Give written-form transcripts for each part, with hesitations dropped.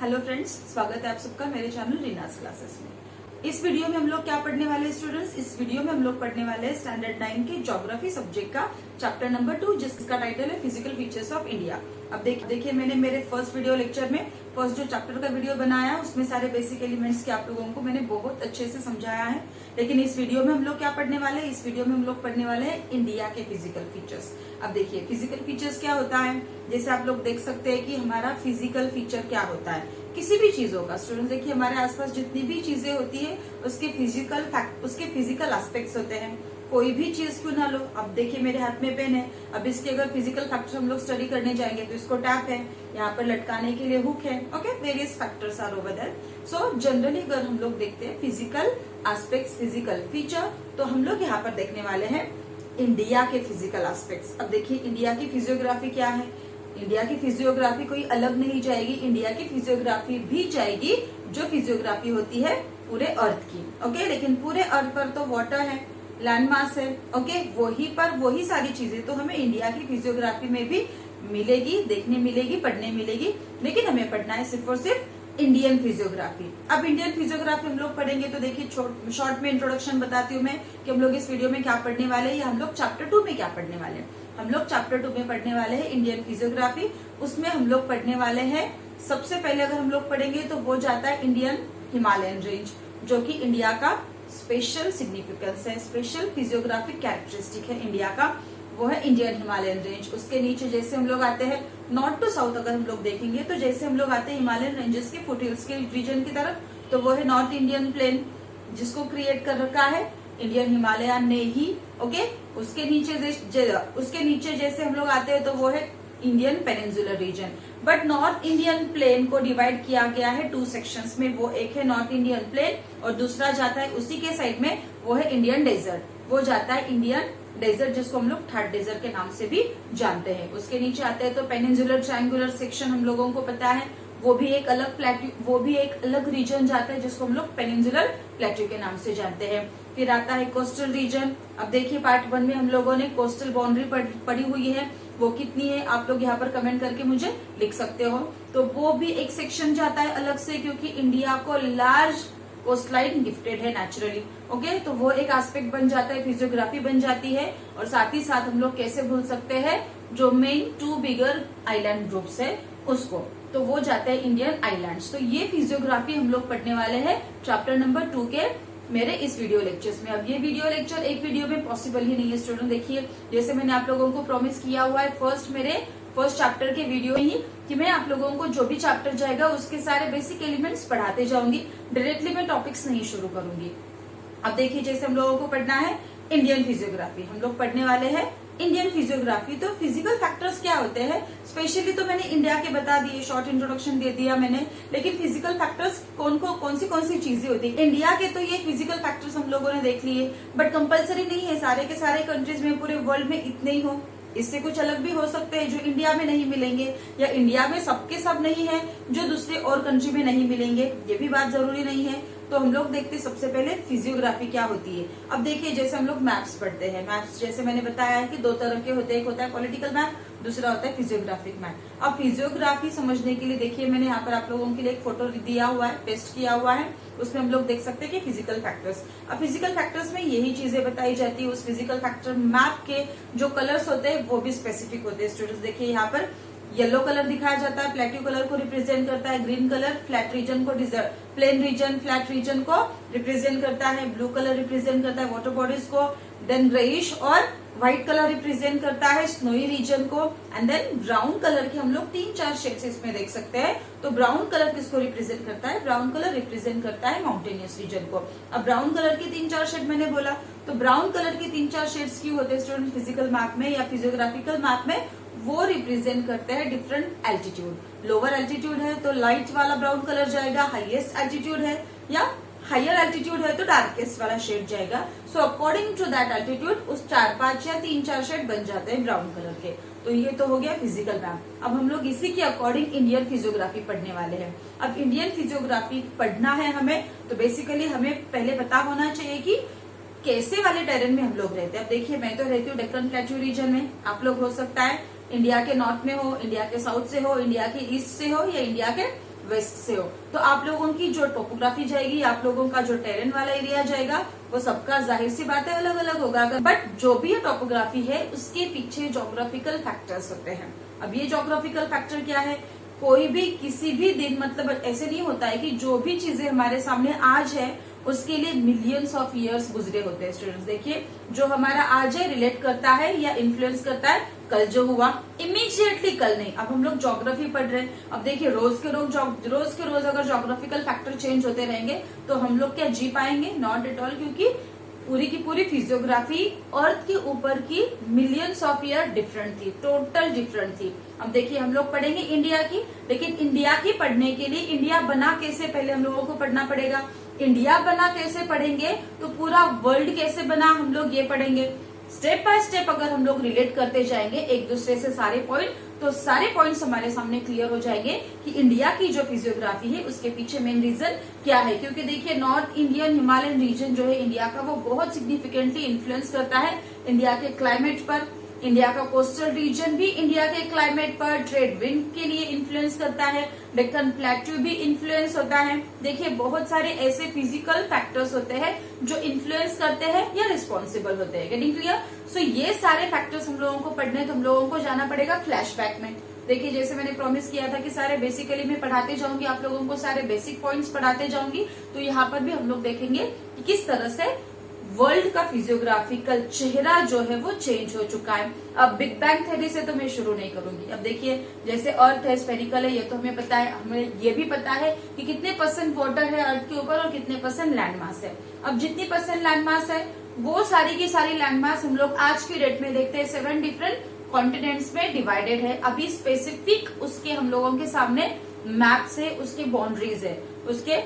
Hello friends, स्वागत है आप सबका मेरे चैनल रीनास क्लासेस में। इस वीडियो में हम लोग क्या पढ़ने वाले हैं स्टूडेंट्स? इस वीडियो में हम लोग पढ़ने वाले हैं स्टैंडर्ड 9 के ज्योग्राफी सब्जेक्ट का चैप्टर नंबर 2, जिसका टाइटल है फिजिकल फीचर्स ऑफ इंडिया। अब देखिए मैंने मेरे फर्स्ट वीडियो लेक्चर में फर्स्ट जो चैप्टर का वीडियो बनाया है उसमें सारे बेसिक एलिमेंट्स के आप लोगों को मैंने बहुत अच्छे से समझाया है। लेकिन इस वीडियो में हम लोग क्या पढ़ने वाले हैं? इस वीडियो में हम लोग पढ़ने वाले हैं इंडिया के फिजिकल फीचर्स। अब देखिए फिजिकल फीचर्स क्या होता है। जैसे आप लोग देख सकते हैं कि हमारा फिजिकल फीचर क्या होता है किसी भी चीजों का। स्टूडेंट्स देखिए हमारे आसपास जितनी भी चीजें होती है उसके फिजिकल एस्पेक्ट्स होते हैं। कोई भी चीज क्यों ना लो, अब देखिए मेरे हाथ में पेन है, अब इसके अगर फिजिकल फैक्टर हम लोग स्टडी करने जाएंगे तो इसको टैप है, यहाँ पर लटकाने के लिए हुक है। Okay, various factors are over there. So generally अगर हम लोग देखते हैं फिजिकल एस्पेक्ट्स, फिजिकल फीचर, तो हम लोग यहाँ पर देखने वाले हैं इंडिया के फिजिकल एस्पेक्ट्स। अब देखिए इंडिया की फिजियोग्राफी क्या है। इंडिया की फिजियोग्राफी कोई अलग नहीं जाएगी, इंडिया की फिजियोग्राफी भी जाएगी जो फिजियोग्राफी होती है पूरे अर्थ की। ओके, लेकिन पूरे अर्थ पर तो वाटर है, लैंड मास है। ओके, वही सारी चीजें तो हमें इंडिया की फिजियोग्राफी में भी मिलेगी, देखने मिलेगी, पढ़ने मिलेगी। लेकिन हमें पढ़ना है सिर्फ और सिर्फ इंडियन फिजियोग्राफी। अब इंडियन फिजियोग्राफी हम लोग पढ़ेंगे तो देखिए शॉर्ट में इंट्रोडक्शन बताती हूँ मैं कि हम लोग इस वीडियो में क्या पढ़ने वाले हैं या हम लोग चैप्टर 2 में क्या पढ़ने वाले हैं। हम लोग चैप्टर 2 में पढ़ने वाले हैं इंडियन फिजियोग्राफी। उसमें हम लोग पढ़ने वाले हैं, सबसे पहले अगर हम लोग पढ़ेंगे तो वो जाता है इंडियन हिमालयन रेंज, जो कि इंडिया का स्पेशल सिग्निफिकेंस है, स्पेशल फिजियोग्राफिक कैरेक्टरिस्टिक है इंडिया का, वो है इंडियन हिमालयन रेंज। उसके नीचे जैसे हम लोग आते हैं नॉर्थ टू साउथ, अगर हम लोग देखेंगे तो जैसे हम लोग आते हैं हिमालयन रेंजेस के फुटहिल्स के रीजन की तरफ, तो वो है नॉर्थ इंडियन प्लेन, जिसको क्रिएट कर रखा है इंडियन हिमालय ने ही। ओके, उसके नीचे जैसे हम लोग आते हैं तो वो है Indian peninsular reason. But north Indian plain को डिवाइड किया गया है 2 सेक्शंस में। वो एक है नॉर्थ इंडियन प्लेन और दूसरा जाता है उसी के साइड में, वो है इंडियन डेजर्ट। वो जाता है इंडियन डेजर्ट, जिसको हम लोग थर्ड डेजर्ट के नाम से भी जानते हैं। उसके नीचे आते हैं तो पेनिनसुलर ट्रायंगुलर सेक्शन हम लोगों को पता है, वो भी एक अलग रीजन जाता है जिसको हम लोग पेनिनसुलर प्लेट्यू के नाम से जानते हैं। फिर आता है कोस्टल रीजन। अब देखिए पार्ट 1 में हम लोगों ने कोस्टल बाउंड्री पढ़ी हुई है, वो कितनी है आप लोग यहाँ पर कमेंट करके मुझे लिख सकते हो। तो वो भी एक सेक्शन जाता है अलग से, क्योंकि इंडिया को लार्ज कोस्टलाइन गिफ्टेड है नेचुरली। ओके, तो वो एक एस्पेक्ट बन जाता है, फिजियोग्राफी बन जाती है। और साथ ही साथ हम लोग कैसे भूल सकते हैं जो मेन 2 बिगर आइलैंड ग्रुप्स है उसको, तो वो जाता है इंडियन आइलैंड्स। तो ये फिजियोग्राफी हम लोग पढ़ने वाले हैं चैप्टर नंबर 2 के मेरे इस वीडियो लेक्चर्स में। अब ये वीडियो लेक्चर एक वीडियो में पॉसिबल ही नहीं है स्टूडेंट। देखिए जैसे मैंने आप लोगों को प्रॉमिस किया हुआ है फर्स्ट चैप्टर के वीडियो में ही कि मैं आप लोगों को जो भी चैप्टर जाएगा उसके सारे बेसिक एलिमेंट्स पढ़ाते जाऊंगी, डायरेक्टली मैं टॉपिक्स नहीं शुरू करूंगी। अब देखिए जैसे हम लोगों को पढ़ना है इंडियन फिजियोग्राफी, हम लोग पढ़ने वाले हैं इंडियन फिजियोग्राफी। तो फिजिकल फैक्टर्स क्या होते हैं स्पेशली, तो मैंने इंडिया के बता दिए, शॉर्ट इंट्रोडक्शन दे दिया मैंने। लेकिन फिजिकल फैक्टर्स कौन सी चीजें होती है इंडिया के, तो ये फिजिकल फैक्टर्स हम लोगों ने देख लिए। बट कंपलसरी नहीं है सारे के सारे कंट्रीज में, पूरे वर्ल्ड में इतने ही हो, इससे कुछ अलग भी हो सकते हैं जो इंडिया में नहीं मिलेंगे, या इंडिया में सबके सब नहीं है जो दूसरे और कंट्री में नहीं मिलेंगे, ये भी बात जरूरी नहीं है। तो हम लोग देखते सबसे पहले फिजियोग्राफी क्या होती है। अब देखिए जैसे हम लोग मैप्स पढ़ते हैं, मैप्स जैसे मैंने बताया है कि 2 तरह के होते हैं, एक होता है पॉलिटिकल मैप, दूसरा होता है फिजियोग्राफिक मैप। अब फिजियोग्राफी समझने के लिए देखिए मैंने यहाँ पर आप लोगों के लिए एक फोटो दिया हुआ है, पेस्ट किया हुआ है, उसमें हम लोग देख सकते हैं कि फिजिकल फैक्टर्स। अब फिजिकल फैक्टर्स में यही चीजें बताई जाती है। उस फिजिकल फैक्टर मैप के जो कलर्स होते हैं वो भी स्पेसिफिक होते हैं। स्टूडेंट्स देखिए यहाँ पर येलो कलर दिखाया जाता है, प्लेट्यू कलर को रिप्रेजेंट करता है, ग्रीन कलर फ्लैट रीजन को, प्लेन रीजन फ्लैट रीजन को रिप्रेजेंट करता है, ब्लू कलर रिप्रेजेंट करता है वाटर बॉडीज को, देन ग्रेइश और व्हाइट कलर रिप्रेजेंट करता है स्नोई रीजन को, एंड देन ब्राउन कलर के हम लोग 3-4 शेड्स इसमें देख सकते हैं। तो ब्राउन कलर किसको रिप्रेजेंट करता है? ब्राउन कलर रिप्रेजेंट करता है माउंटेनियस रीजन को। अब ब्राउन कलर के 3-4 शेड मैंने बोला, तो ब्राउन कलर के 3-4 शेड्स क्यों होते हैं स्टूडेंट फिजिकल मैप में या फिजियोग्राफिकल मैप में? वो रिप्रेजेंट करते हैं डिफरेंट एल्टीट्यूड। लोअर एल्टीट्यूड है तो लाइट वाला ब्राउन कलर जाएगा, हाईएस्ट एल्टीट्यूड है या हायर एल्टीट्यूड है तो डार्केस्ट वाला शेड जाएगा। So according to that altitude उस 4-5 या 3-4 शेड बन जाते हैं ब्राउन कलर के। तो ये तो हो गया फिजिकल मैप। अब हम लोग इसी के अकॉर्डिंग इंडियन फिजियोग्राफी पढ़ने वाले हैं। अब इंडियन फिजियोग्राफी पढ़ना है हमें तो बेसिकली हमें पहले पता होना चाहिए कि कैसे वाले टेरेन में हम लोग रहते हैं। अब देखिए मैं तो रहती हूँ डेक्कन प्लेट्यू रीजन में, आप लोग हो सकता है इंडिया के नॉर्थ में हो, इंडिया के साउथ से हो, इंडिया के ईस्ट से हो या इंडिया के वेस्ट से हो, तो आप लोगों की जो टोपोग्राफी जाएगी, आप लोगों का जो टेरेन वाला एरिया जाएगा, वो सबका जाहिर सी बात है अलग अलग होगा। बट जो भी ये टोपोग्राफी है उसके पीछे ज्योग्राफिकल फैक्टर्स होते हैं। अब ये ज्योग्राफिकल फैक्टर क्या है? कोई भी किसी भी दिन, मतलब ऐसे नहीं होता है कि जो भी चीजें हमारे सामने आज है उसके लिए मिलियंस ऑफ इयर्स गुजरे होते हैं। स्टूडेंट्स देखिए, जो हमारा आज है रिलेट करता है या इन्फ्लुएंस करता है कल जो हुआ, इमीडिएटली कल नहीं। अब हम लोग ज्योग्राफी पढ़ रहे हैं, अब देखिए रोज के रोज अगर ज्योग्राफिकल फैक्टर चेंज होते रहेंगे तो हम लोग क्या जी पाएंगे? नॉट एट ऑल, क्योंकि पूरी की पूरी फिजियोग्राफी अर्थ के ऊपर की मिलियंस ऑफ ईयर डिफरेंट थी, टोटल डिफरेंट थी। अब देखिए हम लोग पढ़ेंगे इंडिया की, लेकिन इंडिया की पढ़ने के लिए इंडिया बना कैसे पहले हम लोगों को पढ़ना पड़ेगा। इंडिया बना कैसे पढ़ेंगे तो पूरा वर्ल्ड कैसे बना हम लोग ये पढ़ेंगे। स्टेप बाय स्टेप अगर हम लोग रिलेट करते जाएंगे एक दूसरे से सारे पॉइंट, तो सारे पॉइंट्स हमारे सामने क्लियर हो जाएंगे कि इंडिया की जो फिजियोग्राफी है उसके पीछे मेन रीजन क्या है। क्योंकि देखिए नॉर्थ इंडियन हिमालयन रीजन जो है इंडिया का, वो बहुत सिग्निफिकेंटली इन्फ्लुएंस करता है इंडिया के क्लाइमेट पर। इंडिया का कोस्टल रीजन भी इंडिया के क्लाइमेट पर, ट्रेड विंड के लिए इन्फ्लुएंस करता है, डेक्कन प्लेट्यू भी इन्फ्लुएंस होता है। देखिए बहुत सारे ऐसे फिजिकल फैक्टर्स होते हैं जो इन्फ्लुएंस करते हैं या रिस्पॉन्सिबल होते हैं। Getting clear? सो ये सारे फैक्टर्स हम लोगों को पढ़ने, तो हम लोगों को जाना पड़ेगा फ्लैशबैक में। देखिए जैसे मैंने प्रॉमिस किया था कि सारे बेसिकली मैं पढ़ाते जाऊंगी, आप लोगों को सारे बेसिक पॉइंट्स पढ़ाते जाऊंगी, तो यहाँ पर भी हम लोग देखेंगे कि किस तरह से वर्ल्ड का फिजियोग्राफिकल चेहरा जो है वो चेंज हो चुका है। अब बिग बैंग थ्योरी से तो मैं शुरू नहीं करूंगी। अब देखिए जैसे अर्थ है स्फेरिकल है, ये तो हमें पता है। हमें ये भी पता है कि कितने % वाटर है अर्थ के ऊपर और कितने % लैंड मास है। अब जितनी % लैंड मास है वो सारी की सारी लैंड मास हम लोग आज की डेट में देखते हैं 7 डिफरेंट कॉन्टिनेंट्स में डिवाइडेड है। अभी स्पेसिफिक उसके हम लोगों के सामने मैप्स है, उसके बाउंड्रीज है, उसके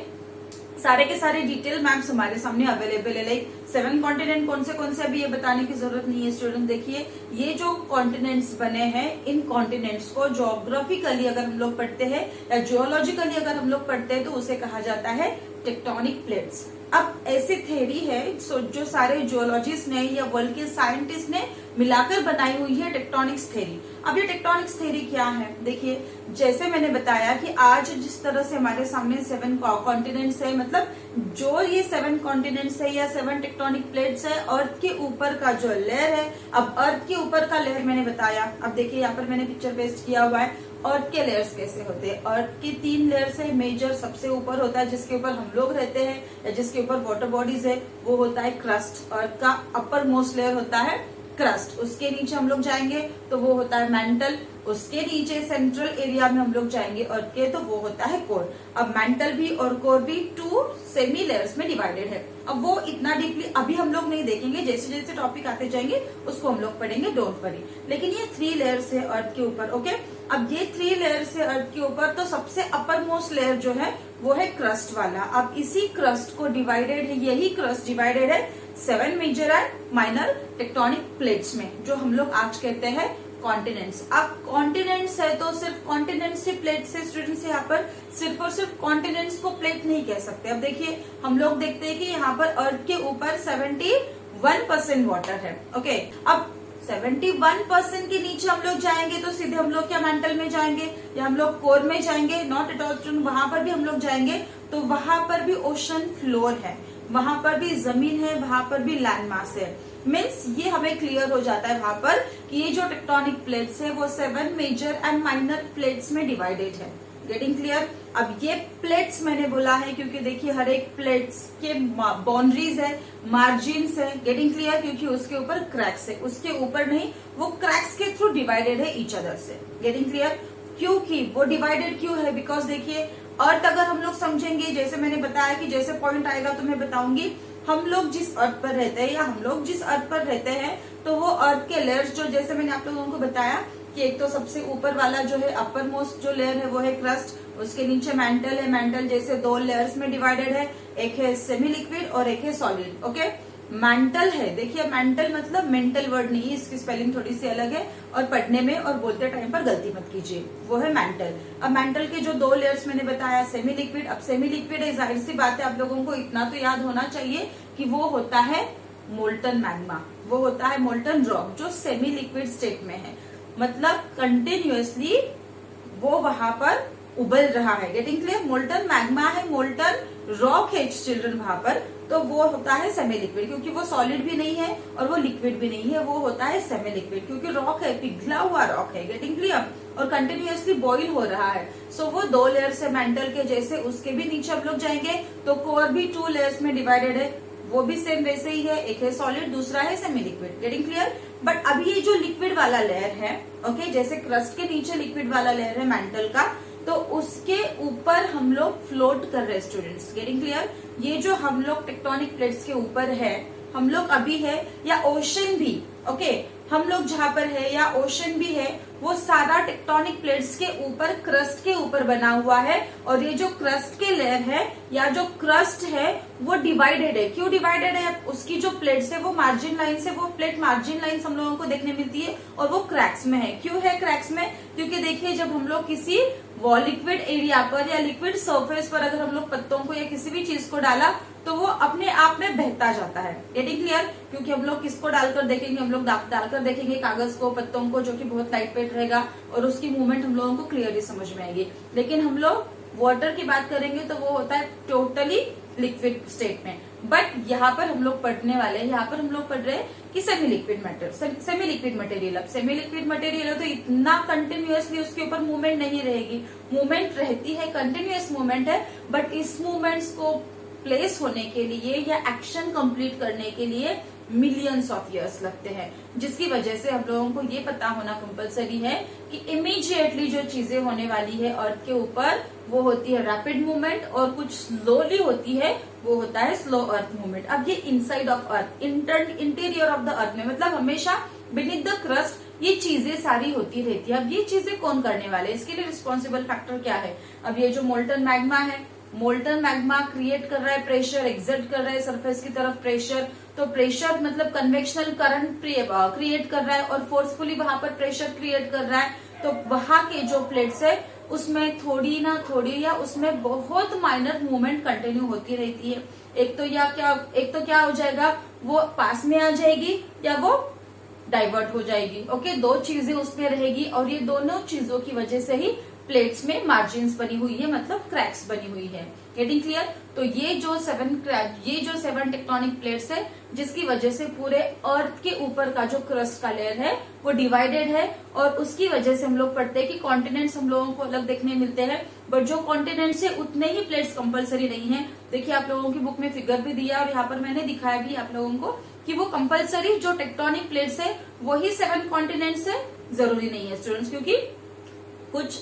सारे के सारे डिटेल मैप्स हमारे सामने अवेलेबल है। लाइक 7 कॉन्टिनेंट कौन से अभी ये बताने की जरूरत नहीं है स्टूडेंट। देखिए ये जो कॉन्टिनेंट्स बने हैं, इन कॉन्टिनेंट्स को ज्योग्राफिकली अगर हम लोग पढ़ते हैं या जियोलॉजिकली अगर हम लोग पढ़ते हैं तो उसे कहा जाता है टेक्टोनिक प्लेट्स। अब ऐसी थ्योरी है जो सारे जियोलॉजिस्ट ने या वर्ल्ड के साइंटिस्ट ने मिलाकर बनाई हुई है टेक्टोनिक्स थ्योरी। अब ये टेक्टोनिक्स थ्योरी क्या है? देखिए जैसे मैंने बताया कि आज जिस तरह से हमारे सामने 7 कॉन्टिनेंट्स है, मतलब जो ये 7 कॉन्टिनेंट्स है या 7 टेक्टोनिक प्लेट्स है, अर्थ के ऊपर का जो लेयर है। अब अर्थ के ऊपर का लेयर मैंने बताया, अब देखिए यहाँ पर मैंने पिक्चर पेस्ट किया हुआ है। अर्थ के लेयर्स कैसे होते हैं? अर्थ के 3 लेयर्स है। मेजर सबसे ऊपर होता है जिसके ऊपर हम लोग रहते हैं या जिसके ऊपर वाटर बॉडीज है, वो होता है क्रस्ट। अर्थ का अपर मोस्ट लेयर होता है क्रस्ट। उसके नीचे हम लोग जाएंगे तो वो होता है मैंटल। उसके नीचे सेंट्रल एरिया में हम लोग जाएंगे अर्थ के, तो वो होता है कोर। अब मैंटल भी और कोर भी 2 सेमी लेयर्स में डिवाइडेड है। अब वो इतना डीपली अभी हम लोग नहीं देखेंगे, जैसे जैसे टॉपिक आते जाएंगे उसको हम लोग पढ़ेंगे, डोंट वरी। लेकिन ये 3 लेयर्स है अर्थ के ऊपर। ओके, अब ये 3 लेयर्स है अर्थ के ऊपर, तो सबसे अपर मोस्ट लेयर जो है वो है क्रस्ट वाला। अब इसी क्रस्ट को डिवाइडेड है, यही क्रस्ट डिवाइडेड है 7 major and minor tectonic plates में, जो हम लोग आज कहते हैं कॉन्टिनेंट्स। अब कॉन्टिनेंट्स है तो सिर्फ कॉन्टिनेंट्स से प्लेट से स्टूडेंट्स यहाँ पर सिर्फ और सिर्फ कॉन्टिनेंट्स को प्लेट नहीं कह सकते। अब देखिए हम लोग देखते हैं कि यहाँ पर अर्थ के ऊपर 71% वाटर है। ओके, अब 71% के नीचे हम लोग जाएंगे तो सीधे हम लोग क्या मैंटल में जाएंगे या हम लोग कोर में जाएंगे? नॉट एट ऑल स्टूडेंट, वहां पर भी हम लोग जाएंगे तो वहां पर भी ओशन फ्लोर है, वहां पर भी जमीन है, वहां पर भी लैंड मास है। मीन्स ये हमें क्लियर हो जाता है वहां पर कि ये जो टेक्टोनिक प्लेट्स है वो 7 मेजर एंड माइनर प्लेट्स में डिवाइडेड है। Getting clear? अब ये प्लेट्स मैंने बोला है क्योंकि देखिए हर एक प्लेट्स के बाउंड्रीज है, मार्जिन्स है। Getting clear? क्योंकि उसके ऊपर क्रैक्स है, उसके ऊपर नहीं, वो क्रैक्स के थ्रू डिवाइडेड है ईच अदर से। Getting clear? क्योंकि वो डिवाइडेड क्यों है? बिकॉज देखिए अर्थ अगर हम लोग समझेंगे, जैसे मैंने बताया कि जैसे पॉइंट आएगा तो मैं बताऊंगी, हम लोग जिस अर्थ पर रहते हैं या हम लोग जिस अर्थ पर रहते हैं तो वो अर्थ के लेयर्स जो, जैसे मैंने आप लोगों को बताया कि एक तो सबसे ऊपर वाला जो है अपर मोस्ट जो लेयर है वो है क्रस्ट, उसके नीचे मैंटल है। मैंटल जैसे 2 लेयर्स में डिवाइडेड है, एक है सेमी लिक्विड और एक है सॉलिड। ओके, मैंटल है, देखिए मैंटल मतलब मेंटल वर्ड नहीं है, इसकी स्पेलिंग थोड़ी सी अलग है और पढ़ने में और बोलते टाइम पर गलती मत कीजिए, वो है मैंटल। अब मैंटल के जो 2 लेयर्स मैंने बताया, सेमी लिक्विड। अब सेमी लिक्विड है, जाहिर सी बात है आप लोगों को इतना तो याद होना चाहिए कि वो होता है मोल्टन मैग्मा, वो होता है मोल्टन रॉक जो सेमी लिक्विड स्टेट में है, मतलब कंटिन्यूअसली वो वहां पर उबल रहा है। Getting clear? मोल्टन मैग्मा है, मोल्टन रॉक है चिल्ड्रन वहां पर, तो वो होता है सेमी लिक्विड, क्योंकि वो सॉलिड भी नहीं है और वो लिक्विड भी नहीं है, वो होता है सेमी लिक्विड, क्योंकि रॉक है, पिघला हुआ रॉक है। Getting clear? और कंटिन्यूअसली बॉइल हो रहा है। सो वो 2 लेयर से मेंटल के जैसे, उसके भी नीचे हम लोग जाएंगे तो कोर भी 2 लेयर्स में डिवाइडेड है, वो भी सेम वैसे ही है, एक है सॉलिड, दूसरा है semi liquid. Getting clear? But अब ये जो लिक्विड वाला लेयर है, ओके, जैसे क्रस्ट के नीचे लिक्विड वाला लेयर है मेंटल का, तो उसके ऊपर हम लोग फ्लोट कर रहे हैं स्टूडेंट्स। Getting clear? ये जो हम लोग टेक्टोनिक प्लेट्स के ऊपर है, हम लोग अभी है, या ओशन भी, ओके, हम लोग जहां पर है या ओशन भी है, वो सारा टेक्टोनिक प्लेट्स के ऊपर, क्रस्ट के ऊपर बना हुआ है। और ये जो क्रस्ट के लेयर है या जो क्रस्ट है वो डिवाइडेड है। क्यों डिवाइडेड है? उसकी जो प्लेट्स है वो मार्जिन लाइन से, वो प्लेट मार्जिन लाइन हम लोगों को देखने मिलती है और वो क्रैक्स में है। क्यों है क्रैक्स में? क्योंकि देखिए, जब हम लोग किसी वो लिक्विड एरिया पर या लिक्विड सरफेस पर अगर हम लोग पत्तों को या किसी भी चीज को डाला तो वो अपने आप में बहता जाता है। Getting clear? क्योंकि हम लोग किसको डालकर देखेंगे, हम लोग डालकर देखेंगे कागज को, पत्तों को, जो कि बहुत लाइट वेट रहेगा और उसकी मूवमेंट हम लोगों को क्लियरली समझ में आएगी। लेकिन हम लोग वाटर की बात करेंगे तो वो होता है टोटली लिक्विड स्टेट में। बट यहाँ पर हम लोग पढ़ने वाले हैं, यहाँ पर हम लोग पढ़ रहे हैं कि semi liquid material, semi liquid material. अब सेमी लिक्विड मटेरियल है तो इतना कंटिन्यूअसली उसके ऊपर मूवमेंट नहीं रहेगी, मूवमेंट रहती है, कंटिन्यूअस मूवमेंट है, बट इस मूवमेंट्स को प्लेस होने के लिए या एक्शन कंप्लीट करने के लिए मिलियंस ऑफ इयर्स लगते हैं, जिसकी वजह से हम लोगों को ये पता होना कंपलसरी है कि इमीडिएटली जो चीजें होने वाली है अर्थ के ऊपर, वो होती है रैपिड मूवमेंट, और कुछ स्लोली होती है, वो होता है स्लो अर्थ मूवमेंट। अब ये inside of earth, interior of the earth में, मतलब हमेशा बीनीथ द क्रस्ट ये चीजें सारी होती रहती है। अब ये चीजें कौन करने वाले हैं, इसके लिए रिस्पॉन्सिबल फैक्टर क्या है? अब ये जो मोल्टन मैग्मा है, मोल्टन मैग्मा क्रिएट कर रहा है प्रेशर, एक्सर्ट कर रहा है सरफेस की तरफ प्रेशर, तो प्रेशर मतलब कन्वेक्शनल करंट क्रिएट कर रहा है और फोर्सफुली वहां पर प्रेशर क्रिएट कर रहा है। तो वहां के जो प्लेट्स है उसमें थोड़ी ना थोड़ी या उसमें बहुत माइनर मूवमेंट कंटिन्यू होती रहती है। एक तो क्या हो जाएगा, वो पास में आ जाएगी या वो डाइवर्ट हो जाएगी। ओके, 2 चीजें उसमें रहेगी और ये दोनों चीजों की वजह से ही प्लेट्स में मार्जिन्स बनी हुई है, मतलब क्रैक्स बनी हुई है। Getting clear? तो ये जो 7 टेक्टोनिक प्लेट्स है, जिसकी वजह से पूरे अर्थ के ऊपर का जो क्रस्ट का लेयर है वो डिवाइडेड है, और उसकी वजह से हम लोग पढ़ते हैं कि कॉन्टिनेंट्स हम लोगों को अलग देखने मिलते हैं, बट जो कॉन्टिनेंट्स है उतने ही प्लेट्स कंपलसरी नहीं है। देखिए, आप लोगों की बुक में फिगर भी दिया और यहाँ पर मैंने दिखाया भी आप लोगों को कि वो कंपलसरी जो टेक्टोनिक प्लेट्स है वही 7 कॉन्टिनेंट्स है, जरूरी नहीं है स्टूडेंट्स, क्योंकि कुछ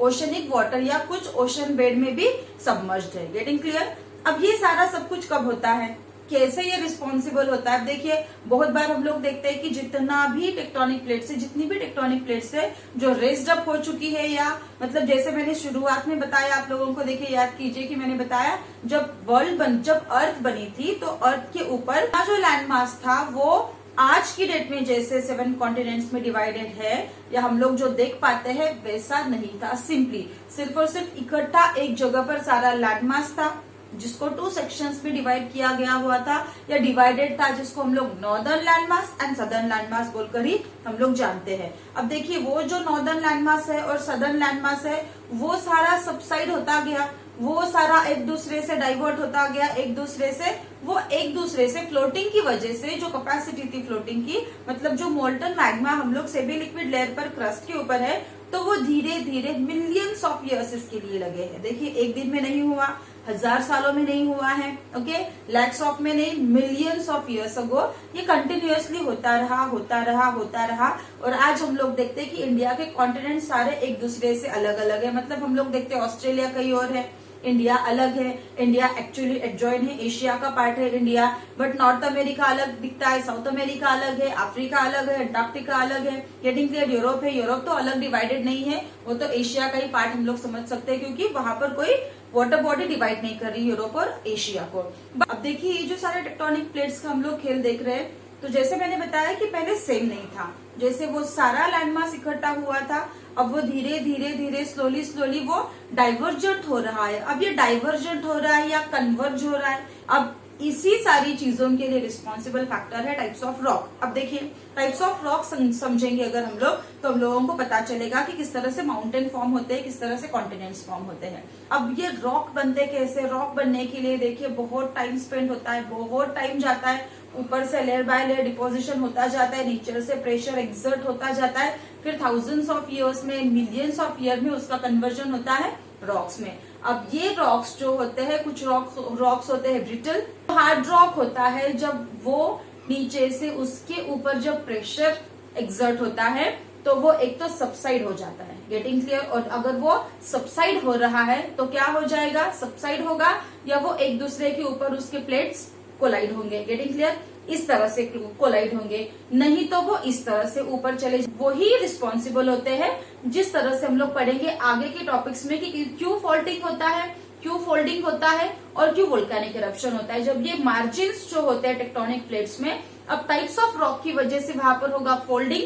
ओशनिक वाटर या कुछ ओशन बेड में भी सबमर्ज्ड है। Getting clear? अब ये सारा सब कुछ कब होता है, कैसे ये रिस्पॉन्सिबल होता है? देखिए, बहुत बार हम लोग देखते हैं कि जितना भी टेक्टोनिक प्लेट्स है, जितनी भी टेक्टोनिक प्लेट्स है जो रेस्ड अप हो चुकी है, या मतलब जैसे मैंने शुरुआत में बताया आप लोगों को, देखिए याद कीजिए कि मैंने बताया जब अर्थ बनी थी तो अर्थ के ऊपर का जो लैंड मास था वो आज की डेट में जैसे 7 कॉन्टिनेंट्स में डिवाइडेड है या हम लोग जो देख पाते हैं वैसा नहीं था। सिंपली सिर्फ और सिर्फ इकट्ठा एक जगह पर सारा लैंड मास था, जिसको 2 सेक्शंस में डिवाइड किया गया हुआ था या डिवाइडेड था, जिसको हम लोग northern land mass and southern land mass बोलकर ही हम लोग जानते हैं। अब देखिए, वो जो नॉर्दर्न लैंड मास है और सदर्न लैंड मास है वो सारा सबसाइड होता गया, वो सारा एक दूसरे से डाइवर्ट होता गया, एक दूसरे से फ्लोटिंग की वजह से, जो कैपेसिटी थी फ्लोटिंग की, मतलब जो मोल्टन मैग्मा हम लोग सेमी लिक्विड लेयर पर क्रस्ट के ऊपर है, तो वो धीरे धीरे मिलियंस ऑफ इयर्स इसके लिए लगे हैं। देखिए, एक दिन में नहीं हुआ, 1000 सालों में नहीं हुआ है, ओके, लैक्स ऑफ में नहीं, मिलियंस ऑफ इयर्स अगो ये कंटिन्यूअसली होता रहा। और आज हम लोग देखते हैं कि इंडिया के कॉन्टिनेंट सारे एक दूसरे से अलग अलग है। मतलब हम लोग देखते हैं ऑस्ट्रेलिया कहीं और है, इंडिया अलग है, इंडिया एक्चुअली एडजॉइन है, एशिया का पार्ट है इंडिया, बट नॉर्थ अमेरिका अलग दिखता है, साउथ अमेरिका अलग है, अफ्रीका अलग है, अंटार्कटिका अलग है। Getting clear? यूरोप है, यूरोप तो अलग डिवाइडेड नहीं है, वो तो एशिया का ही पार्ट हम लोग समझ सकते हैं, क्योंकि वहां पर कोई वाटर बॉडी डिवाइड नहीं कर रही यूरोप और एशिया को। अब देखिए, ये जो सारे टेक्टोनिक प्लेट्स का हम लोग खेल देख रहे हैं, तो जैसे मैंने बताया कि पहले सेम नहीं था, जैसे वो सारा लैंडमास इकट्ठा हुआ था, अब वो धीरे धीरे स्लोली वो डाइवर्जेंट हो रहा है। अब ये डाइवर्जेंट हो रहा है या कन्वर्ज हो रहा है, अब इसी सारी चीजों के लिए रिस्पॉन्सिबल फैक्टर है टाइप्स ऑफ रॉक। अब देखिए टाइप्स ऑफ रॉक समझेंगे अगर हम लोग, तो हम लोगों को पता चलेगा कि किस तरह से माउंटेन फॉर्म होते हैं, किस तरह से कॉन्टिनेंट्स फॉर्म होते हैं। अब ये रॉक बनते कैसे, रॉक बनने के लिए देखिए बहुत टाइम स्पेंड होता है, बहुत टाइम जाता है, ऊपर से लेयर बाय लेयर डिपोजिशन होता जाता है, नीचे से प्रेशर एक्सर्ट होता जाता है, फिर थाउजेंड्स ऑफ ईयर्स में, मिलियंस ऑफ ईयर में उसका कन्वर्जन होता है रॉक्स में। अब ये रॉक्स जो होते हैं, कुछ रॉक्स होते हैं ब्रिटल, हार्ड रॉक होता है जब वो नीचे से उसके ऊपर जब प्रेशर एक्सर्ट होता है तो वो एक तो सबसाइड हो जाता है, गेटिंग क्लियर। और अगर वो सबसाइड हो रहा है तो क्या हो जाएगा, सबसाइड होगा या वो एक दूसरे के ऊपर उसके प्लेट्स कोलाइड होंगे, गेटिंग क्लियर, इस तरह से कोलाइड होंगे, नहीं तो वो इस तरह से ऊपर चले। वो ही रिस्पॉन्सिबल होते हैं, जिस तरह से हम लोग पढ़ेंगे आगे के टॉपिक्स में कि क्यों फॉल्टिंग होता है, क्यों फोल्डिंग होता है और क्यों वोल्केनिक इरप्शन होता है। जब ये मार्जिन्स जो होते हैं टेक्टोनिक प्लेट्स में, अब टाइप्स ऑफ रॉक की वजह से वहां पर होगा फोल्डिंग,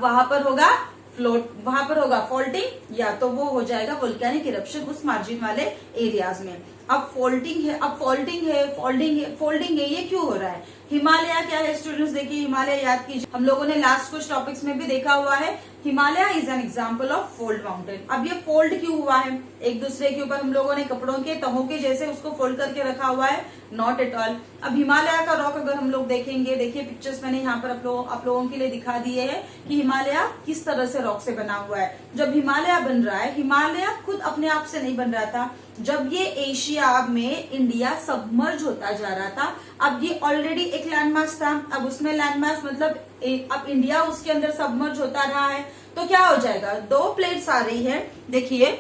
वहां पर होगा फ्लोट, वहां पर होगा फोल्डिंग, या तो वो हो जाएगा वोल्केनिक इरप्शन उस मार्जिन वाले एरियाज में। अब फोल्डिंग है, अब फोल्डिंग है, ये क्यों हो रहा है। हिमालय क्या है स्टूडेंट्स, देखिए हिमालय याद कीजिए, हम लोगों ने लास्ट कुछ टॉपिक्स में भी देखा हुआ है, Himalaya is an example of fold mountain. अब ये फोल्ड क्यों हुआ है, एक दूसरे के ऊपर हम लोगों ने कपड़ों के तहों के जैसे उसको फोल्ड करके रखा हुआ है, नॉट एट ऑल। अब हिमालय का रॉक अगर हम लोग देखेंगे, देखिए पिक्चर्स मैंने यहाँ पर आप लोगों के लिए दिखा दिए हैं कि हिमालय किस तरह से रॉक से बना हुआ है। जब हिमालय बन रहा है, हिमालय खुद अपने आप से नहीं बन रहा था, जब ये एशिया में इंडिया सबमर्ज होता जा रहा था। अब ये ऑलरेडी एक लैंडमास था, अब उसमें लैंडमास मतलब अब इंडिया उसके अंदर सबमर्ज होता रहा है, तो क्या हो जाएगा, दो प्लेट्स आ रही है, देखिए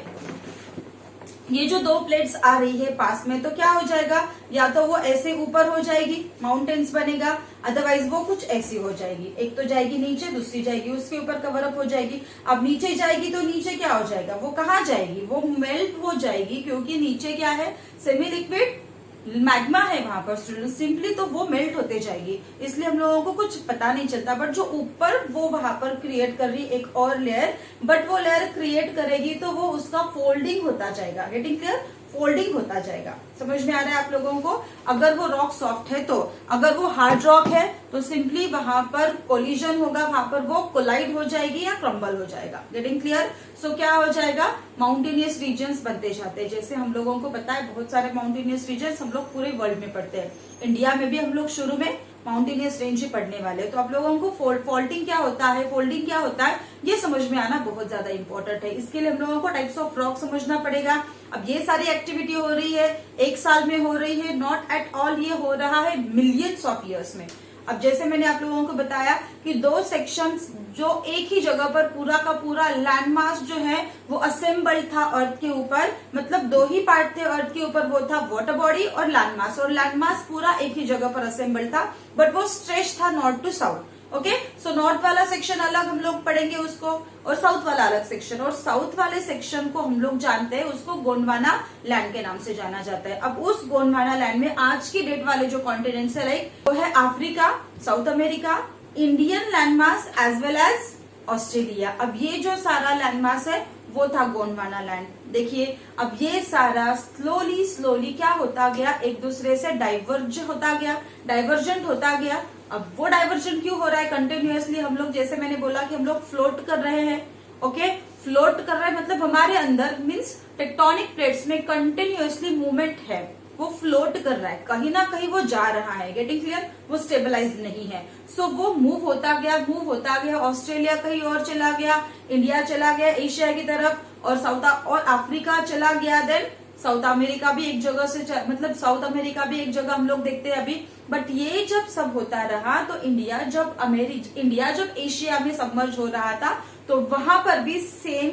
ये जो दो प्लेट्स आ रही है पास में, तो क्या हो जाएगा, या तो वो ऐसे ऊपर हो जाएगी, माउंटेन्स बनेगा, अदरवाइज वो कुछ ऐसी हो जाएगी, एक तो जाएगी नीचे, दूसरी जाएगी उसके ऊपर कवर अप हो जाएगी। अब नीचे जाएगी तो नीचे क्या हो जाएगा, वो कहाँ जाएगी, वो मेल्ट हो जाएगी, क्योंकि नीचे क्या है, सेमी लिक्विड मैग्मा है वहां पर स्टूडेंट, सिंपली तो वो मेल्ट होते जाएगी, इसलिए हम लोगों को कुछ पता नहीं चलता। बट जो ऊपर वो वहां पर क्रिएट कर रही एक और लेयर, बट वो लेयर क्रिएट करेगी तो वो उसका फोल्डिंग होता जाएगा, गेटिंग क्लियर, फोल्डिंग होता जाएगा। समझ में आ रहा है आप लोगों को। अगर वो रॉक सॉफ्ट है तो, अगर वो हार्ड रॉक है तो सिंपली वहां पर कोलिजन होगा, वहां पर वो कोलाइड हो जाएगी या क्रम्बल हो जाएगा, गेटिंग क्लियर। सो क्या हो जाएगा, माउंटेनियस रीजन्स बनते जाते हैं। जैसे हम लोगों को पता है बहुत सारे माउंटेनियस रीजन्स हम लोग पूरे वर्ल्ड में पढ़ते हैं, इंडिया में भी हम लोग शुरू में माउंटेनियस रेंज ही पढ़ने वाले। तो आप लोगों को फोल्डिंग क्या होता है, फोल्डिंग क्या होता है, ये समझ में आना बहुत ज्यादा इंपॉर्टेंट है। इसके लिए हम लोगों को टाइप्स ऑफ रॉक समझना पड़ेगा। अब ये सारी एक्टिविटी हो रही है एक साल में हो रही है, नॉट एट ऑल, ये हो रहा है मिलियंस ऑफ ईयर्स में। अब जैसे मैंने आप लोगों को बताया कि दो सेक्शंस जो एक ही जगह पर पूरा का पूरा लैंडमास जो है वो असेंबल्ड था अर्थ के ऊपर, मतलब दो ही पार्ट थे अर्थ के ऊपर, वो था वाटर बॉडी और लैंडमास, और लैंडमास पूरा एक ही जगह पर असेंबल्ड था, बट वो स्ट्रेच था north to south. Okay, so north वाला सेक्शन अलग हम लोग पढ़ेंगे उसको, और साउथ वाला अलग सेक्शन, और साउथ वाले सेक्शन को हम लोग जानते हैं, उसको गोंडवाना लैंड के नाम से जाना जाता है। अब उस गोंडवाना लैंड में आज की डेट वाले जो कॉन्टिनेंट्स है, लाइक वो है Africa, South America, Indian landmass as well as Australia. अब ये जो सारा लैंडमास है वो था गोंडवाना लैंड। देखिए अब ये सारा स्लोली क्या होता गया, एक दूसरे से डाइवर्ज होता गया, डाइवर्जेंट होता गया। अब वो डाइवर्जन क्यों हो रहा है कंटिन्यूअसली, हम लोग जैसे मैंने बोला कि हम लोग फ्लोट कर रहे हैं। ओके, फ्लोट कर रहे हैं मतलब हमारे अंदर मीन्स टेक्टोनिक प्लेट्स में कंटिन्यूअसली मूवमेंट है, वो फ्लोट कर रहा है, कहीं ना कहीं वो जा रहा है, गेटिंग क्लियर, वो स्टेबलाइज नहीं है। सो वो मूव होता गया, ऑस्ट्रेलिया कहीं और चला गया, इंडिया चला गया एशिया की तरफ, और और अफ्रीका चला गया, देन साउथ अमेरिका भी एक जगह से, मतलब साउथ अमेरिका भी एक जगह हम लोग देखते हैं अभी। बट ये जब सब होता रहा तो इंडिया जब एशिया में सबमर्ज हो रहा था तो वहां पर भी सेम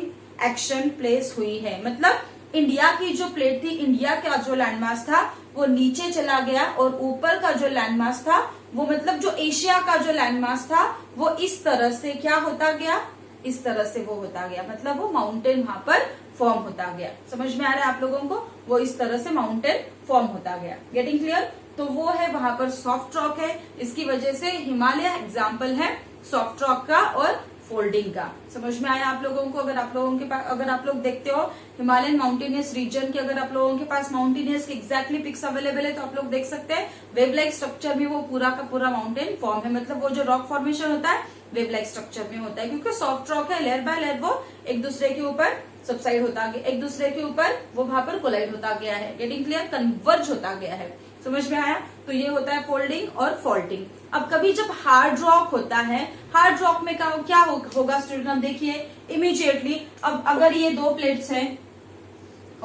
एक्शन प्लेस हुई है। मतलब इंडिया की जो प्लेट थी, इंडिया का जो लैंडमास था वो नीचे चला गया, और ऊपर का जो लैंडमास था वो मतलब जो एशिया का जो लैंडमास था वो इस तरह से क्या होता गया, इस तरह से वो होता गया, मतलब वो माउंटेन वहां पर फॉर्म होता गया। समझ में आ रहा है आप लोगों को, वो इस तरह से माउंटेन फॉर्म होता गया, गेटिंग क्लियर। तो वो है वहां पर सॉफ्ट रॉक है, इसकी वजह से हिमालय एग्जाम्पल है सॉफ्ट रॉक का और फोल्डिंग का। समझ में आया आप लोगों को? अगर आप लोगों के पास, अगर आप लोग देखते हो हिमालयन माउंटेनियस रीजन के, अगर आप लोगों के पास माउंटेनियस के एग्जैक्टली पिक्स अवेलेबल है तो आप लोग देख सकते हैं वेव लाइक स्ट्रक्चर में वो पूरा का पूरा माउंटेन फॉर्म है। मतलब वो जो रॉक फॉर्मेशन होता है वेव लाइक स्ट्रक्चर में होता है, क्योंकि सॉफ्ट रॉक है, लेयर बाय लेयर वो एक दूसरे के ऊपर सबसाइड होता गया, एक दूसरे के ऊपर वो वहां पर कोलाइड होता गया है। Getting clear? कन्वर्ज होता गया है। समझ में आया? तो ये होता है फोल्डिंग और फॉल्टिंग। अब कभी जब हार्ड रॉक होता है, हार्ड रॉक में क्या होगा स्टूडेंट? हम देखिए इमीडिएटली, अब अगर ये दो प्लेट्स हैं,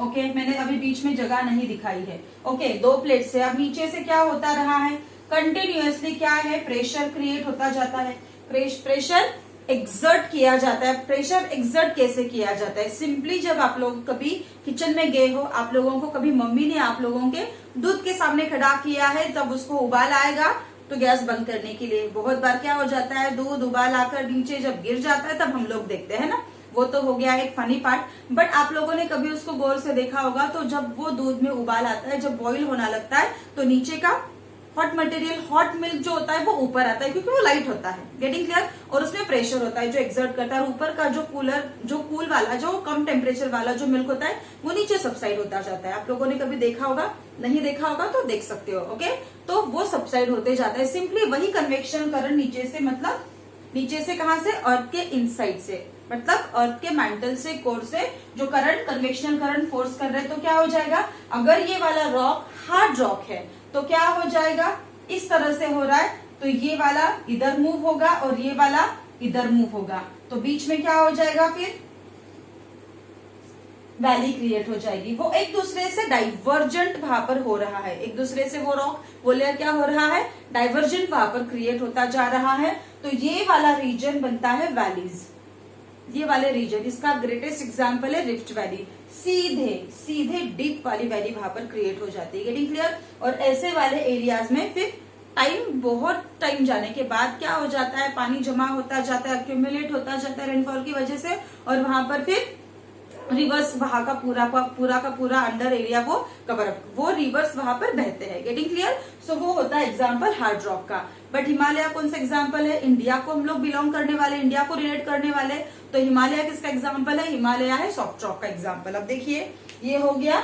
ओके, मैंने अभी बीच में जगह नहीं दिखाई है, ओके, दो प्लेट्स है। अब नीचे से क्या होता रहा है? कंटिन्यूअसली क्या है? प्रेशर क्रिएट होता जाता है, प्रेशर एक्सर्ट किया जाता है। प्रेशर एक्सर्ट कैसे किया जाता है? सिंपली जब आप लोग कभी किचन में गए हो, आप लोगों को कभी मम्मी ने आप लोगों के दूध के सामने खड़ा किया है, तब उसको उबाल आएगा तो गैस बंद करने के लिए बहुत बार क्या हो जाता है, दूध उबाल आकर नीचे जब गिर जाता है तब हम लोग देखते हैं ना, वो तो हो गया एक फनी पार्ट। बट आप लोगों ने कभी उसको गौर से देखा होगा, तो जब वो दूध में उबाल आता है, जब बॉईल होना लगता है, तो नीचे का हॉट मटेरियल, हॉट मिल्क जो होता है वो ऊपर आता है, क्योंकि वो लाइट होता है। Getting clear? और उसमें प्रेशर होता है जो एक्सर्ट करता है, ऊपर का जो कूल वाला, जो कम टेम्परेचर वाला जो मिल्क होता है वो नीचे सबसाइड होता जाता है। आप लोगों ने कभी देखा होगा, नहीं देखा होगा तो देख सकते हो, ओके। तो वो सबसाइड होते जाता है। सिंपली वही कन्वेक्शन करंट नीचे से, मतलब नीचे से कहां से? अर्थ के इनसाइड से, मतलब अर्थ के मैंटल से, कोर से जो करंट, कन्वेक्शनल करंट फोर्स कर रहे हैं, तो क्या हो जाएगा? अगर ये वाला रॉक हार्ड रॉक है तो क्या हो जाएगा? इस तरह से हो रहा है, तो ये वाला इधर मूव होगा और ये वाला इधर मूव होगा, तो बीच में क्या हो जाएगा? फिर वैली क्रिएट हो जाएगी। वो एक दूसरे से डाइवर्जेंट वहां पर हो रहा है, एक दूसरे से वो रॉक, वो लेयर क्या हो रहा है? डाइवर्जेंट वहां पर क्रिएट होता जा रहा है। तो ये वाला रीजन बनता है वैलीज, ये वाले रीजन। इसका ग्रेटेस्ट एग्जांपल है रिफ्ट वैली। सीधे डीप वाली वैली वहां पर क्रिएट हो जाती है। Getting clear? और ऐसे वाले एरियाज में फिर बहुत टाइम जाने के बाद क्या हो जाता है? पानी जमा होता जाता है, अक्यूमुलेट होता जाता है रेनफॉल की वजह से, और वहां पर फिर रिवर्स वहां का पूरा अंडर एरिया वो कवर अप, वो रिवर्स वहां पर बहते हैं। Getting clear? सो वो होता है एग्जांपल हार्ड रॉक का। बट हिमालय कौन सा एग्जांपल है? इंडिया को हम लोग बिलोंग करने वाले, इंडिया को रिलेट करने वाले, तो हिमालय किसका एग्जांपल है? हिमालय है सॉफ्ट रॉक का एग्जांपल। अब देखिए ये हो गया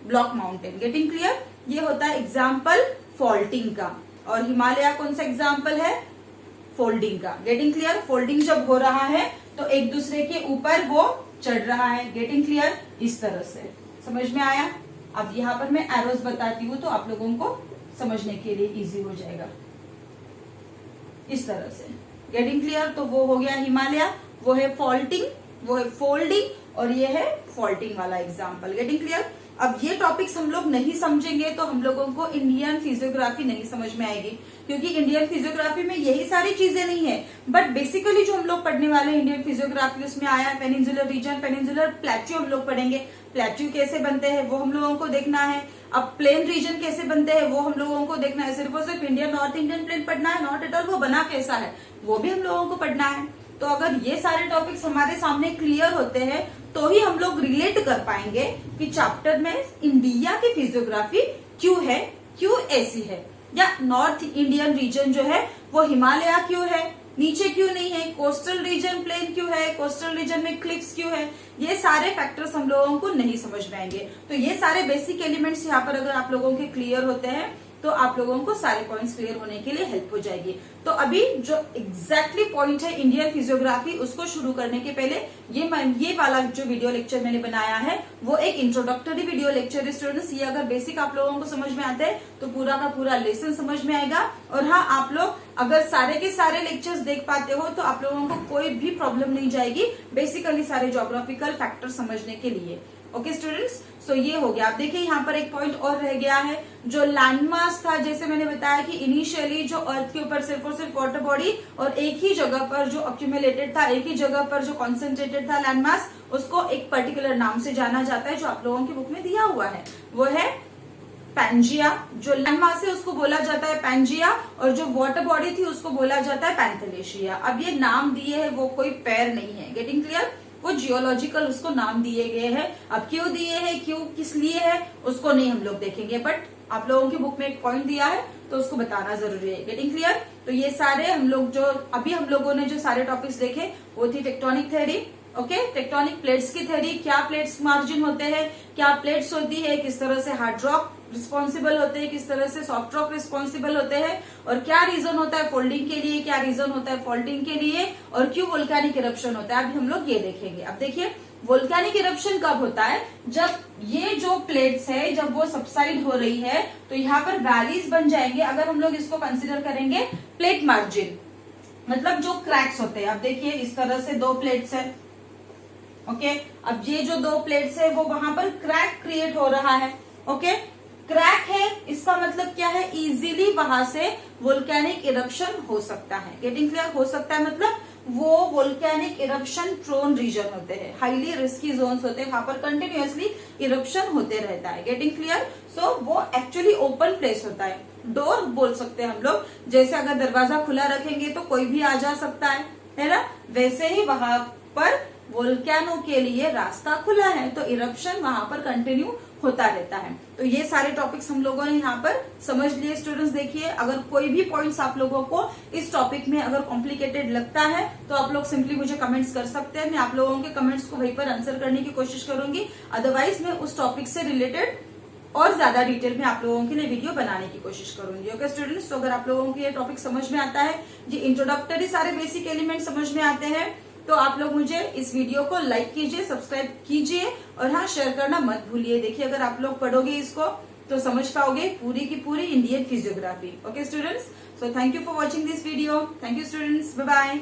ब्लॉक माउंटेन। Getting clear? ये होता है एग्जांपल फॉल्टिंग का, और हिमालय कौन सा एग्जांपल है? फोल्डिंग का। Getting clear? फोल्डिंग जब हो रहा है तो एक दूसरे के ऊपर वो चढ़ रहा है। Getting clear? इस तरह से समझ में आया? अब यहाँ पर मैं एरोज बताती हूँ तो आप लोगों को समझने के लिए इजी हो जाएगा, इस तरह से। Getting clear? तो वो हो गया हिमालय, वो है फॉल्टिंग, वो है फोल्डिंग, और ये है फॉल्टिंग वाला एग्जाम्पल। Getting clear? अब ये टॉपिक्स हम लोग नहीं समझेंगे तो हम लोगों को इंडियन फिजियोग्राफी नहीं समझ में आएगी, क्योंकि इंडियन फिजियोग्राफी में यही सारी चीजें नहीं है। बट बेसिकली जो हम लोग पढ़ने वाले हैं इंडियन फिजियोग्राफी, उसमें आया है पेनिनसुलर रीजन, पेनिनसुलर प्लेट्यू हम लोग पढ़ेंगे, प्लेट्यू कैसे बनते हैं वो हम लोगों को देखना है। अब प्लेन रीजन कैसे बनते हैं वो हम लोगों को देखना है। सिर्फ और सिर्फ इंडियन नॉर्थ इंडियन प्लेन पढ़ना है, नॉट एट ऑल वो बना कैसा है वो भी हम लोगों को पढ़ना है। तो अगर ये सारे टॉपिक्स हमारे सामने क्लियर होते हैं तो ही हम लोग रिलेट कर पाएंगे कि चैप्टर में इंडिया की फिजियोग्राफी क्यों है, क्यों ऐसी है, या नॉर्थ इंडियन रीजन जो है वो हिमालय क्यों है, नीचे क्यों नहीं है, कोस्टल रीजन प्लेन क्यों है, कोस्टल रीजन में क्लिफ्स क्यों है। ये सारे फैक्टर्स हम लोगों को नहीं समझ में आएंगे। तो ये सारे बेसिक एलिमेंट्स यहाँ पर अगर आप लोगों के क्लियर होते हैं तो आप लोगों को सारे पॉइंट्स क्लियर होने के लिए हेल्प हो जाएगी। तो अभी जो एग्जैक्टली पॉइंट है इंडियन फिजियोग्राफी, उसको शुरू करने के पहले ये वाला जो वीडियो लेक्चर मैंने बनाया है वो एक इंट्रोडक्टरी वीडियो लेक्चर है स्टूडेंट्स। ये अगर बेसिक आप लोगों को समझ में आता है तो पूरा का पूरा लेसन समझ में आएगा। और हाँ, आप लोग अगर सारे के सारे लेक्चर्स देख पाते हो तो आप लोगों को कोई भी प्रॉब्लम नहीं जाएगी बेसिकली सारे ज्योग्राफिकल फैक्टर समझने के लिए। ओके स्टूडेंट्स, सो ये हो गया। आप देखिए यहाँ पर एक पॉइंट और रह गया है, जो लैंडमास था। जैसे मैंने बताया कि इनिशियली जो अर्थ के ऊपर सिर्फ और सिर्फ वाटर बॉडी और एक ही जगह पर जो अक्यूमुलेटेड था, एक ही जगह पर जो कॉन्सेंट्रेटेड था लैंडमास, उसको एक पर्टिकुलर नाम से जाना जाता है जो आप लोगों की बुक में दिया हुआ है, वो है पैंजिया। जो लैंडमास है उसको बोला जाता है पैंजिया, और जो वाटर बॉडी थी उसको बोला जाता है पैंथेलेशिया। अब ये नाम दिए है वो कोई पैर नहीं है। Getting clear? वो जियोलॉजिकल उसको नाम दिए गए हैं। अब क्यों दिए हैं, क्यों किस लिए है, उसको नहीं हम लोग देखेंगे, बट आप लोगों की बुक में एक पॉइंट दिया है तो उसको बताना जरूरी है। Getting clear? तो ये सारे हम लोगों ने जो सारे टॉपिक्स देखे वो थी tectonic theory. Okay, tectonic plates की थ्योरी, क्या प्लेट्स मार्जिन होते हैं, क्या प्लेट्स होती है, किस तरह से हार्ड रॉक रिस्पॉन्सिबल होते हैं, किस तरह से सॉफ्ट रॉक रिस्पॉन्सिबल होते हैं, और क्या रीजन होता है फोल्डिंग के लिए, क्या रीजन होता है फॉल्टिंग के लिए, और क्यों वोल्केनिक इरप्शन होता है। अभी हम लोग ये देखेंगे। अब देखिए वोल्केनिक इरप्शन कब होता है, जब ये जो प्लेट्स है जब वो सबसाइड हो रही है तो यहाँ पर वैलीज बन जाएंगे। अगर हम लोग इसको कंसिडर करेंगे प्लेट मार्जिन, मतलब जो क्रैक्स होते हैं। अब देखिए इस तरह से दो प्लेट्स है। ओके, अब ये जो दो प्लेट्स है वो वहां पर क्रैक क्रिएट हो रहा है। ओके, क्रैक है इसका मतलब क्या है, इजीली वहां से वोल्केनिक इरप्शन हो सकता है। Getting clear? हो सकता है मतलब वो वोल्केनिक इरप्शन प्रोन रीजन होते हैं, हाईली रिस्की जोन्स होते हैं, वहां पर कंटिन्यूअसली इरप्शन होते रहता है। Getting clear? सो वो एक्चुअली ओपन प्लेस होता है, डोर बोल सकते हैं हम लोग। जैसे अगर दरवाजा खुला रखेंगे तो कोई भी आ जा सकता है ना, वैसे ही वहां पर वोल्केनो के लिए रास्ता खुला है, तो इरप्शन वहां पर कंटिन्यू होता रहता है। तो ये सारे टॉपिक्स हम लोगों ने यहाँ पर समझ लिए स्टूडेंट्स। देखिए अगर कोई भी पॉइंट्स आप लोगों को इस टॉपिक में अगर कॉम्प्लिकेटेड लगता है तो आप लोग सिंपली मुझे कमेंट्स कर सकते हैं, मैं आप लोगों के कमेंट्स को वहीं पर आंसर करने की कोशिश करूंगी। अदरवाइज मैं उस टॉपिक से रिलेटेड और ज्यादा डिटेल में आप लोगों के लिए वीडियो बनाने की कोशिश करूंगी। ओके स्टूडेंट्स, तो अगर आप लोगों को ये टॉपिक समझ में आता है, ये इंट्रोडक्टरी सारे बेसिक एलिमेंट समझ में आते हैं, तो आप लोग मुझे इस वीडियो को लाइक कीजिए, सब्सक्राइब कीजिए और हाँ शेयर करना मत भूलिए। देखिए अगर आप लोग पढ़ोगे इसको तो समझ पाओगे पूरी की पूरी Indian physiography. Okay students, so thank you for watching this video. Thank you students, bye bye.